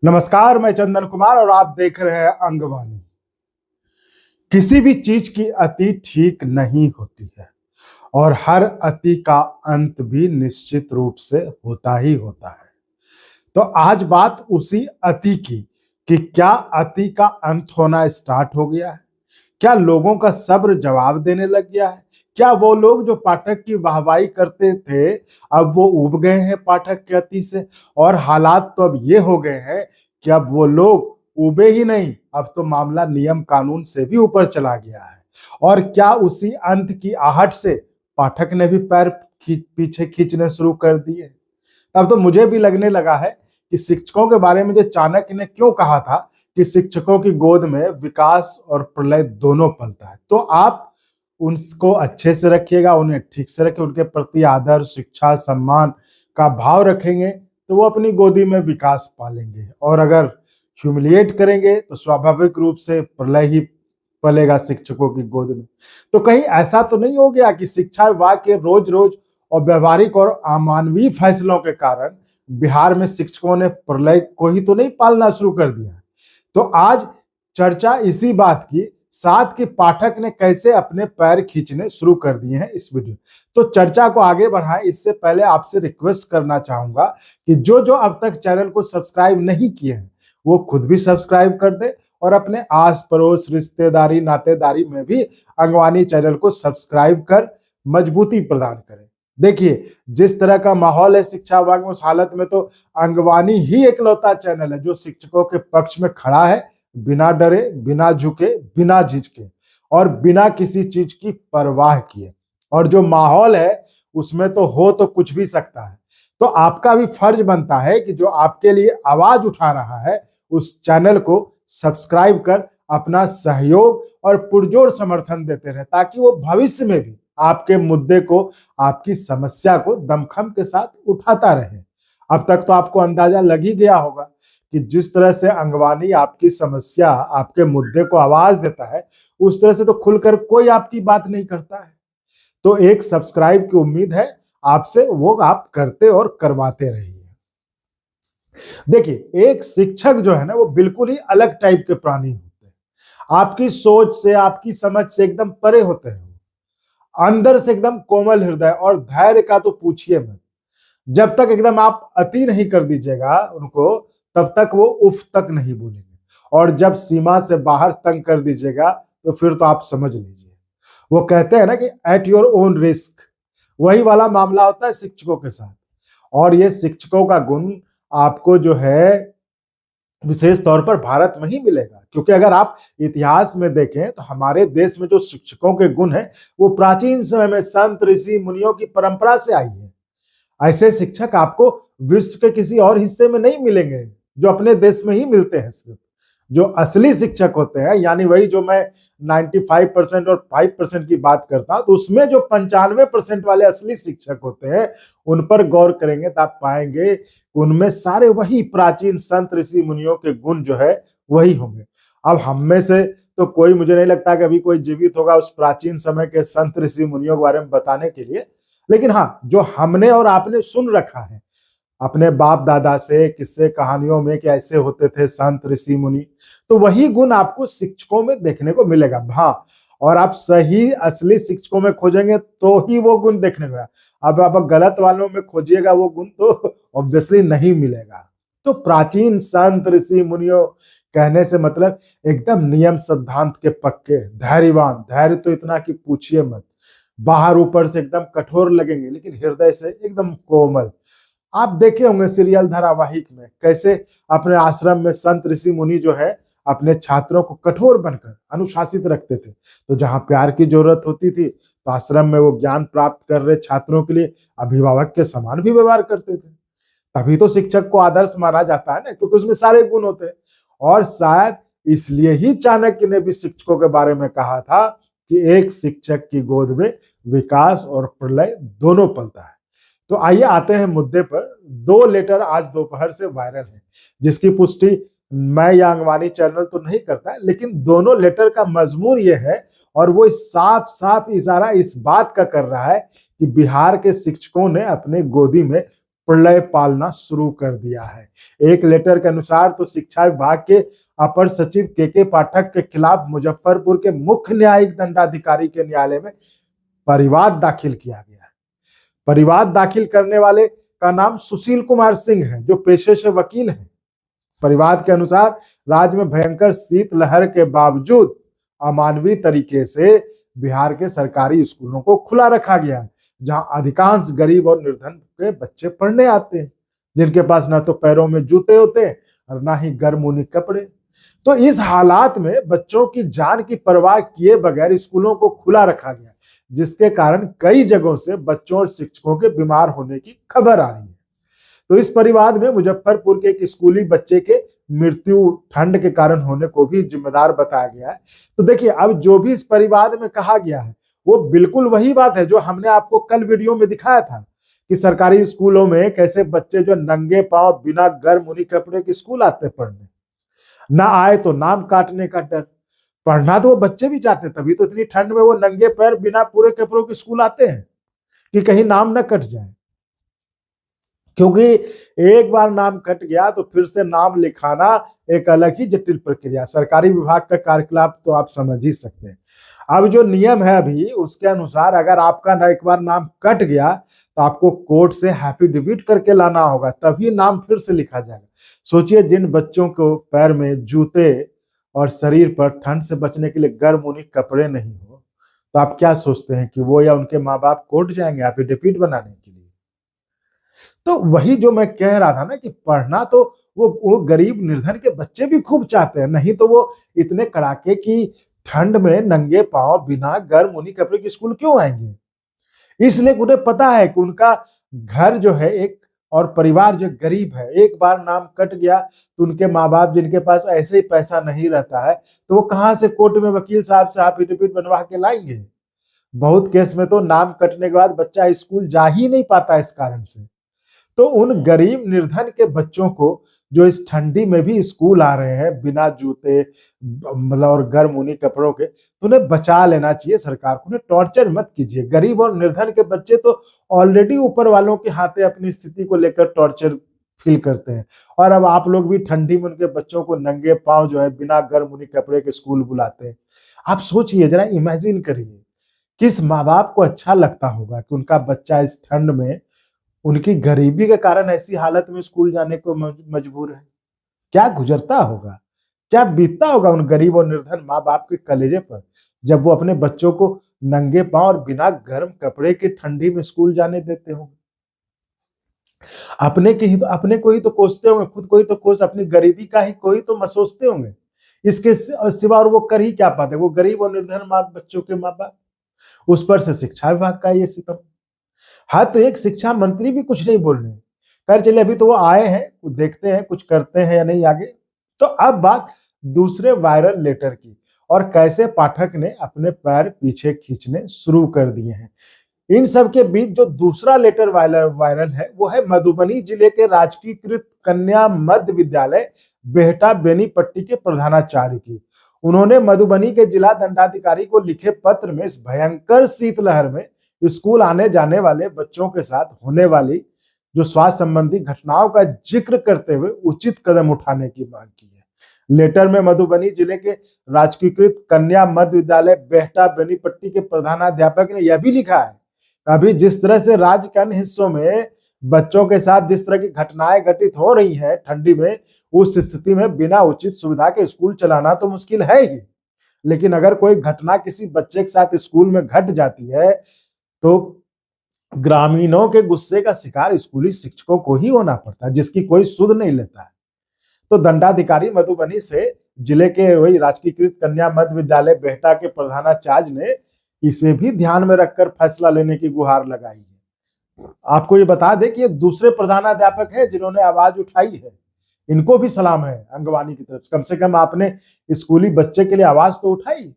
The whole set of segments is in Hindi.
नमस्कार, मैं चंदन कुमार और आप देख रहे हैं अंगवानी। किसी भी चीज की अति ठीक नहीं होती है और हर अति का अंत भी निश्चित रूप से होता ही होता है। तो आज बात उसी अति की कि क्या अति का अंत होना स्टार्ट हो गया है? क्या लोगों का सब्र जवाब देने लग गया है? क्या वो लोग जो पाठक की वाहवाही करते थे अब वो ऊब गए हैं पाठक के अति से? और हालात तो अब ये हो गए हैं कि अब वो लोग ऊबे ही नहीं, अब तो मामला नियम कानून से भी ऊपर चला गया है। और क्या उसी अंत की आहट से पाठक ने भी पैर पीछे खींचने शुरू कर दिए? तब तो मुझे भी लगने लगा है कि शिक्षकों के बारे में जो चाणक्य ने क्यों कहा था कि शिक्षकों की गोद में विकास और प्रलय दोनों पलता है। तो आप उनको अच्छे से रखिएगा, उन्हें ठीक से रखें, उनके प्रति आदर, शिक्षा, सम्मान का भाव रखेंगे तो वो अपनी गोदी में विकास पालेंगे। और अगर ह्यूमिलिएट करेंगे तो स्वाभाविक रूप से प्रलय ही पलेगा शिक्षकों की गोद में। तो कहीं ऐसा तो नहीं हो गया कि शिक्षा विभाग के रोज रोज और व्यवहारिक और अमानवीय फैसलों के कारण बिहार में शिक्षकों ने प्रलय को ही तो नहीं पालना शुरू कर दिया? तो आज चर्चा इसी बात की, साथ के पाठक ने कैसे अपने पैर खींचने शुरू कर दिए हैं इस वीडियो। तो चर्चा को आगे बढ़ाएं इससे पहले आपसे रिक्वेस्ट करना चाहूंगा कि जो जो अब तक चैनल को सब्सक्राइब नहीं किए हैं वो खुद भी सब्सक्राइब कर दे और अपने आस पड़ोस, रिश्तेदारी, नातेदारी में भी अंगवानी चैनल को सब्सक्राइब कर मजबूती प्रदान करें। देखिए, जिस तरह का माहौल है शिक्षा विभाग में, उस हालत में तो अंगवानी ही एकलौता चैनल है जो शिक्षकों के पक्ष में खड़ा है, बिना डरे, बिना झुके, बिना झिझके और बिना किसी चीज की परवाह किए। और जो माहौल है उसमें तो हो तो कुछ भी सकता है। तो आपका भी फर्ज बनता है कि जो आपके लिए आवाज उठा रहा है उस चैनल को सब्सक्राइब कर अपना सहयोग और पुरजोर समर्थन देते रहे, ताकि वो भविष्य में भी आपके मुद्दे को, आपकी समस्या को दमखम के साथ उठाता रहे। अब तक तो आपको अंदाजा लग ही गया होगा कि जिस तरह से अंगवानी आपकी समस्या, आपके मुद्दे को आवाज देता है, उस तरह से तो खुलकर कोई आपकी बात नहीं करता है। तो एक सब्सक्राइब की उम्मीद है आपसे, वो आप करते और करवाते रहिए। देखिए, एक शिक्षक जो है ना वो बिल्कुल ही अलग टाइप के प्राणी होते हैं। आपकी सोच से, आपकी समझ से एकदम परे होते हैं। अंदर से एकदम कोमल हृदय और धैर्य का तो पूछिए मत। जब तक एकदम आप अति नहीं कर दीजिएगा उनको, तब तक वो उफ तक नहीं बोलेंगे। और जब सीमा से बाहर तंग कर दीजिएगा तो फिर तो आप समझ लीजिए। वो कहते हैं ना कि एट योर ओन रिस्क, वही वाला मामला होता है शिक्षकों के साथ। और ये शिक्षकों का गुण आपको जो है विशेष तौर पर भारत में ही मिलेगा, क्योंकि अगर आप इतिहास में देखें तो हमारे देश में जो शिक्षकों के गुण हैं वो प्राचीन समय में संत, ऋषि, मुनियों की परंपरा से आई है। ऐसे शिक्षक आपको विश्व के किसी और हिस्से में नहीं मिलेंगे, जो अपने देश में ही मिलते हैं। सिर्फ जो असली शिक्षक होते हैं, यानी वही जो मैं 95% और 5% की बात करता हूं, तो उसमें जो 95% वाले असली शिक्षक होते हैं उन पर गौर करेंगे तो आप पाएंगे उनमें सारे वही प्राचीन संत, ऋषि, मुनियों के गुण जो है वही होंगे। अब हम में से तो कोई, मुझे नहीं लगता कि अभी कोई जीवित होगा उस प्राचीन समय के संत, ऋषि, मुनियों के बारे में बताने के लिए। लेकिन हाँ, जो हमने और आपने सुन रखा है अपने बाप दादा से, किस्से कहानियों में कि ऐसे होते थे संत, ऋषि, मुनि, तो वही गुण आपको शिक्षकों में देखने को मिलेगा। हाँ, और आप सही असली शिक्षकों में खोजेंगे तो ही वो गुण देखने को मिलेगा। अब आप गलत वालों में खोजिएगा वो गुण तो ऑब्वियसली नहीं मिलेगा। तो प्राचीन संत, ऋषि, मुनियों कहने से मतलब एकदम नियम सिद्धांत के पक्के, धैर्यवान, धैर्य तो इतना कि पूछिए मत। बाहर ऊपर से एकदम कठोर लगेंगे लेकिन हृदय से एकदम कोमल। आप देखे होंगे सीरियल धारावाहिक में कैसे अपने आश्रम में संत, ऋषि, मुनि जो है अपने छात्रों को कठोर बनकर अनुशासित रखते थे। तो जहां प्यार की जरूरत होती थी तो आश्रम में वो ज्ञान प्राप्त कर रहे छात्रों के लिए अभिभावक के समान भी व्यवहार करते थे। तभी तो शिक्षक को आदर्श माना जाता है ना, क्योंकि उसमें सारे गुण होते हैं। और शायद इसलिए ही चाणक्य ने भी शिक्षकों के बारे में कहा था कि एक शिक्षक की गोद में विकास और प्रलय दोनों पलता है। तो आइए आते हैं मुद्दे पर। दो लेटर आज दोपहर से वायरल है, जिसकी पुष्टि मैं या अंगवानी चैनल तो नहीं करता है, लेकिन दोनों लेटर का मजमून ये है और वो साफ साफ इशारा इस बात का कर रहा है कि बिहार के शिक्षकों ने अपने गोदी में प्रलय पालना शुरू कर दिया है। एक लेटर के अनुसार तो शिक्षा विभाग के अपर सचिव के पाठक के खिलाफ मुजफ्फरपुर के मुख्य न्यायिक दंडाधिकारी के न्यायालय में परिवाद दाखिल किया गया है। परिवाद दाखिल करने वाले का नाम सुशील कुमार सिंह है, जो पेशे से वकील हैं। परिवाद के अनुसार राज्य में भयंकर शीतलहर के बावजूद अमानवीय तरीके से बिहार के सरकारी स्कूलों को खुला रखा गया है, जहां अधिकांश गरीब और निर्धन के बच्चे पढ़ने आते हैं, जिनके पास ना तो पैरों में जूते होते हैं और ना ही गर्म ऊनी कपड़े। तो इस हालात में बच्चों की जान की परवाह किए बगैर स्कूलों को खुला रखा गया, जिसके कारण कई जगहों से बच्चों और शिक्षकों के बीमार होने की खबर आ रही है। तो इस परिवाद में मुजफ्फरपुर के एक स्कूली बच्चे के मृत्यु ठंड के कारण होने को भी जिम्मेदार बताया गया है। तो देखिए, अब जो भी इस परिवाद में कहा गया है वो बिल्कुल वही बात है जो हमने आपको कल वीडियो में दिखाया था कि सरकारी स्कूलों में कैसे बच्चे जो नंगे पांव बिना गर्म ऊनी कपड़े के स्कूल आते पढ़ने, ना आए तो नाम काटने का डर। पढ़ना तो वो बच्चे भी चाहते हैं, तभी तो इतनी ठंड में वो नंगे पैर बिना पूरे कपड़ों के स्कूल आते हैं कि कहीं नाम न कट जाए, क्योंकि एक बार नाम कट गया तो फिर से नाम लिखाना एक अलग ही जटिल प्रक्रिया। सरकारी विभाग का कार्यकलाप तो आप समझ ही सकते हैं। अब जो नियम है अभी, उसके अनुसार अगर आपका एक बार नाम कट गया तो आपको कोर्ट से एफिडेविट करके लाना होगा, तभी नाम फिर से लिखा जाएगा। सोचिए, जिन बच्चों को पैर में जूते और शरीर पर ठंड से बचने के लिए गर्म ऊनी कपड़े नहीं हो, तो आप क्या सोचते हैं कि वो या उनके माँ बाप कोर्ट जाएंगे एफिडेविट बनाने के लिए? तो वही जो मैं कह रहा था ना कि पढ़ना तो वो गरीब निर्धन के बच्चे भी खूब चाहते हैं, नहीं तो वो इतने कड़ाके की ठंड में नंगे पांव बिना गर्म ऊनी कपड़े के स्कूल क्यों आएंगे? इसलिए उन्हें पता है कि उनका घर जो है एक और परिवार जो गरीब है, एक बार नाम कट गया तो उनके माँ बाप जिनके पास ऐसे ही पैसा नहीं रहता है, तो वो कहाँ से कोर्ट में वकील साहब से एफिडेविट बनवा के लाएंगे? बहुत केस में तो नाम कटने के बाद बच्चा स्कूल जा ही नहीं पाता इस कारण से। तो उन गरीब निर्धन के बच्चों को जो इस ठंडी में भी स्कूल आ रहे हैं बिना जूते मतलब और गर्म ऊनी कपड़ों के, तो उन्हें बचा लेना चाहिए सरकार को। उन्हें टॉर्चर मत कीजिए। गरीब और निर्धन के बच्चे तो ऑलरेडी ऊपर वालों के हाथे अपनी स्थिति को लेकर टॉर्चर फील करते हैं, और अब आप लोग भी ठंडी में उनके बच्चों को नंगे पांव जो है बिना गर्म ऊनी कपड़े के स्कूल बुलाते हैं। आप सोचिए, जरा इमेजिन करिए, किस माँ बाप को अच्छा लगता होगा कि उनका बच्चा इस ठंड में उनकी गरीबी के कारण ऐसी हालत में स्कूल जाने को मजबूर है? क्या गुजरता होगा, क्या बीतता होगा उन गरीब और निर्धन माँ बाप के कलेजे पर, जब वो अपने बच्चों को नंगे पांव और बिना गर्म कपड़े के ठंडी में स्कूल जाने देते होंगे। अपने को ही तो कोसते होंगे, खुद को ही तो कोस, अपनी गरीबी का ही कोई तो सोचते होंगे। इसके सिवा और वो कर ही क्या पाते? वो गरीब और निर्धन बच्चों के माँ बाप, उस पर से शिक्षा विभाग का ये सितम। हाँ, तो एक शिक्षा मंत्री भी कुछ नहीं बोल रहे। खैर चलिए, अभी तो वो आए हैं, देखते हैं कुछ करते हैं या नहीं आगे। तो अब बात दूसरे वायरल लेटर की, और कैसे पाठक ने अपने पैर पीछे खींचने शुरू कर दिए हैं। इन सब के बीच जो दूसरा लेटर वायरल है वो है मधुबनी जिले के राजकीयकृत कन्या मध्य विद्यालय बेहटा बेनीपट्टी के प्रधानाचार्य की। उन्होंने मधुबनी के जिला दंडाधिकारी को लिखे पत्र में इस भयंकर शीतलहर में स्कूल आने जाने वाले बच्चों के साथ होने वाली जो स्वास्थ्य संबंधी घटनाओं का जिक्र करते हुए उचित कदम उठाने की मांग की है। लेटर में मधुबनी जिले के राजकीयकृत कन्या मध्य विद्यालय बेहटा बेनीपट्टी के प्रधानाध्यापक ने यह भी लिखा है, अभी जिस तरह से राज्य के अन्य हिस्सों में बच्चों के साथ जिस तरह की घटनाएं घटित हो रही हैं ठंडी में, उस स्थिति में बिना उचित सुविधा के स्कूल चलाना तो मुश्किल है ही, लेकिन अगर कोई घटना किसी बच्चे के साथ स्कूल में घट जाती है तो ग्रामीणों के गुस्से का शिकार स्कूली शिक्षकों को ही होना पड़ता है, जिसकी कोई सुध नहीं लेता है। तो दंडाधिकारी मधुबनी से जिले के वही राजकीयकृत कन्या मध्य विद्यालय बेहटा के प्रधानाचार्य ने इसे भी ध्यान में रखकर फैसला लेने की गुहार लगाई है। आपको ये बता दें कि ये दूसरे प्रधानाध्यापक है जिन्होंने आवाज उठाई है। इनको भी सलाम है अंगवानी की तरफ से, कम कम आपने स्कूली बच्चे के लिए आवाज तो उठाई।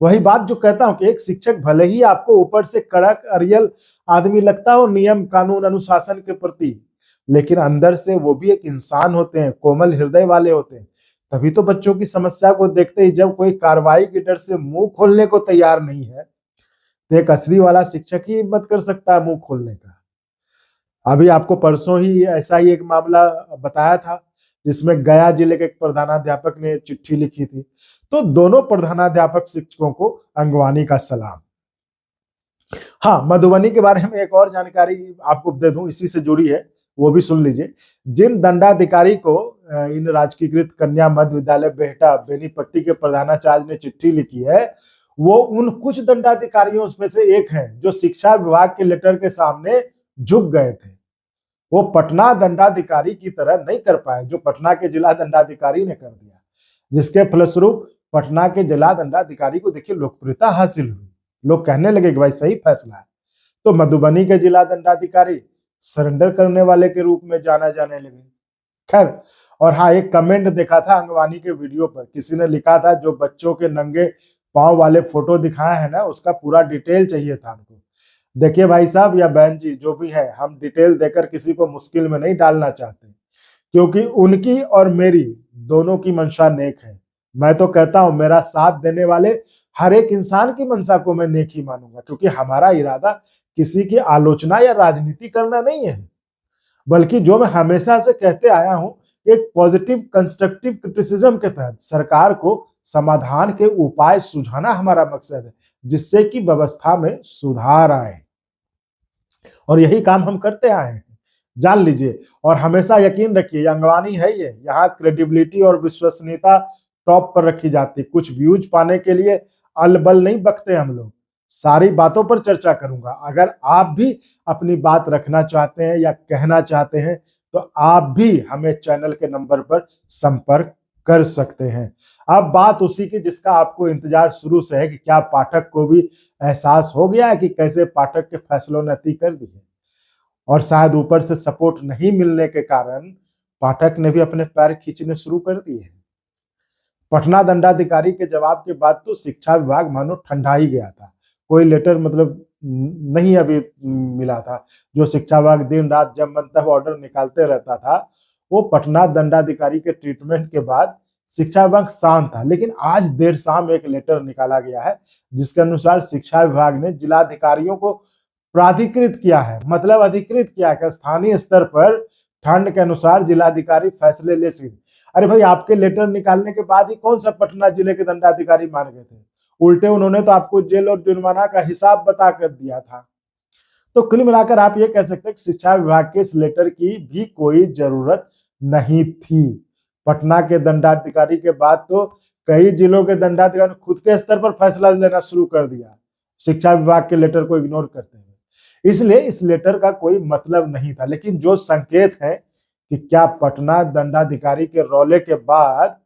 वही बात जो कहता हूं कि एक शिक्षक भले ही आपको ऊपर से कड़क अरियल आदमी लगता हो नियम कानून अनुशासन के प्रति, लेकिन अंदर से वो भी एक इंसान होते हैं, कोमल हृदय वाले होते हैं। तभी तो बच्चों की समस्या को देखते ही जब कोई कार्रवाई के डर से मुंह खोलने को तैयार नहीं है, तो एक असली वाला शिक्षक ही हिम्मत कर सकता है मुंह खोलने का। अभी आपको परसों ही ऐसा ही एक मामला बताया था, जिसमें गया जिले के एक प्रधानाध्यापक ने चिट्ठी लिखी थी। तो दोनों प्रधानाध्यापक शिक्षकों को अंगवानी का सलाम। हाँ, मधुबनी के बारे में एक और जानकारी आपको दे दूं, इसी से जुड़ी है, वो भी सुन लीजिए। जिन दंडाधिकारी को इन राजकीयकृत कन्या मध्य विद्यालय बेहटा बेनीपट्टी के प्रधानाचार्य ने चिट्ठी लिखी है, वो उन कुछ दंडाधिकारियों में से एक हैं जो शिक्षा विभाग के लेटर के सामने झुक गए थे। वो पटना दंडाधिकारी की तरह नहीं कर पाए जो पटना के जिला दंडाधिकारी ने कर दिया, जिसके फलस्वरूप पटना के जिला दंडाधिकारी को देखिए लोकप्रियता हासिल हुई। लोग कहने लगे कि भाई सही फैसला है। तो मधुबनी के जिला दंडाधिकारी सरेंडर करने वाले के रूप में जाना जाने लगे। खैर, और हाँ, एक कमेंट देखा था अंगवानी के वीडियो पर, किसी ने लिखा था जो बच्चों के नंगे पांव वाले फोटो दिखाए हैं ना, उसका पूरा डिटेल चाहिए था हमको। देखिए भाई साहब या बहन जी, जो भी है, हम डिटेल देकर किसी को मुश्किल में नहीं डालना चाहते, क्योंकि उनकी और मेरी दोनों की मंशा नेक है। मैं तो कहता हूं मेरा साथ देने वाले हर एक इंसान की मंशा को मैं नेक ही मानूंगा, क्योंकि हमारा इरादा किसी की आलोचना या राजनीति करना नहीं है, बल्कि जो मैं हमेशा से कहते आया हूं, एक पॉजिटिव कंस्ट्रक्टिव क्रिटिसिज्म के तहत सरकार को समाधान के उपाय सुझाना हमारा मकसद है, जिससे कि व्यवस्था में सुधार आए। और यही काम हम करते आए हैं, जान लीजिए। और हमेशा यकीन रखिए, अंगवानी है ये, यहाँ क्रेडिबिलिटी और विश्वसनीयता टॉप पर रखी जाती है। कुछ व्यूज पाने के लिए अलबल नहीं बकते हम लोग। सारी बातों पर चर्चा करूंगा। अगर आप भी अपनी बात रखना चाहते हैं या कहना चाहते हैं, तो आप भी हमें चैनल के नंबर पर संपर्क कर सकते हैं। अब बात उसी की जिसका आपको इंतजार शुरू से है कि क्या पाठक को भी एहसास हो गया है कि कैसे पाठक के फैसलों ने अति कर दी है, और शायद ऊपर से सपोर्ट नहीं मिलने के कारण पाठक ने भी अपने पैर खींचने शुरू कर दिए हैं। पटना दंडाधिकारी के जवाब के बाद तो शिक्षा विभाग मानो ठंडा ही गया था। कोई लेटर मतलब नहीं अभी मिला था। जो शिक्षा विभाग दिन रात जब मन तब ऑर्डर निकालते रहता था, वो पटना दंडाधिकारी के ट्रीटमेंट के बाद शिक्षा विभाग शांत था। लेकिन आज देर शाम एक लेटर निकाला गया है, जिसके अनुसार शिक्षा विभाग ने जिलाधिकारियों को प्राधिकृत किया है, मतलब अधिकृत किया है, स्थानीय स्तर पर ठंड के अनुसार जिलाधिकारी फैसले ले सके। अरे भाई, आपके लेटर निकालने के बाद ही कौन सा पटना जिले के दंडाधिकारी मान गए थे? उल्टे उन्होंने तो आपको जेल और जुर्माना का हिसाब बता कर दिया था। तो कुल मिलाकर आप ये कह सकते हैं कि शिक्षा विभाग के इस लेटर की भी कोई जरूरत नहीं थी। पटना के दंडाधिकारी के बाद तो कई जिलों के दंडाधिकारी ने खुद के स्तर पर फैसला लेना शुरू कर दिया, शिक्षा विभाग के लेटर को इग्नोर करते हुए। इसलिए इस लेटर का कोई मतलब नहीं था। लेकिन जो संकेत है कि क्या पटना दंडाधिकारी के रौले के बाद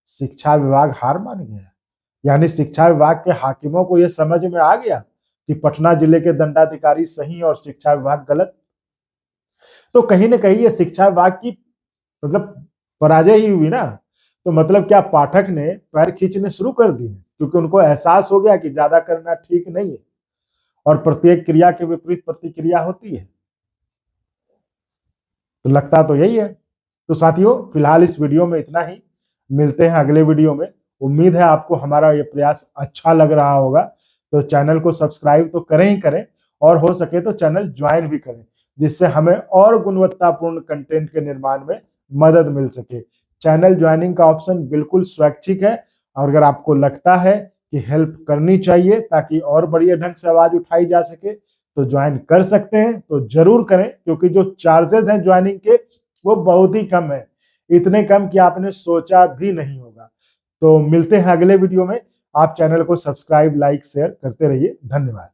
शिक्षा विभाग हार मान गया, यानी शिक्षा विभाग के हाकिमों को यह समझ में आ गया कि पटना जिले के दंडाधिकारी सही और शिक्षा विभाग गलत। तो कहीं ना कहीं ये शिक्षा विभाग की मतलब पराजय ही हुई ना। तो मतलब क्या पाठक ने पैर खींचने शुरू कर दिए, क्योंकि उनको एहसास हो गया कि ज्यादा करना ठीक नहीं है और प्रत्येक क्रिया के विपरीत प्रतिक्रिया होती है। तो लगता तो यही है। तो साथियों, फिलहाल इस वीडियो में इतना ही। मिलते हैं अगले वीडियो में। उम्मीद है आपको हमारा ये प्रयास अच्छा लग रहा होगा। तो चैनल को सब्सक्राइब तो करें ही करें, और हो सके तो चैनल ज्वाइन भी करें, जिससे हमें और गुणवत्तापूर्ण कंटेंट के निर्माण में मदद मिल सके। चैनल ज्वाइनिंग का ऑप्शन बिल्कुल स्वैच्छिक है, और अगर आपको लगता है कि हेल्प करनी चाहिए ताकि और बढ़िया ढंग से आवाज उठाई जा सके, तो ज्वाइन कर सकते हैं। तो जरूर करें, क्योंकि जो चार्जेस हैं ज्वाइनिंग के वो बहुत ही कम है, इतने कम कि आपने सोचा भी नहीं होगा। तो मिलते हैं अगले वीडियो में। आप चैनल को सब्सक्राइब, लाइक, शेयर करते रहिए। धन्यवाद।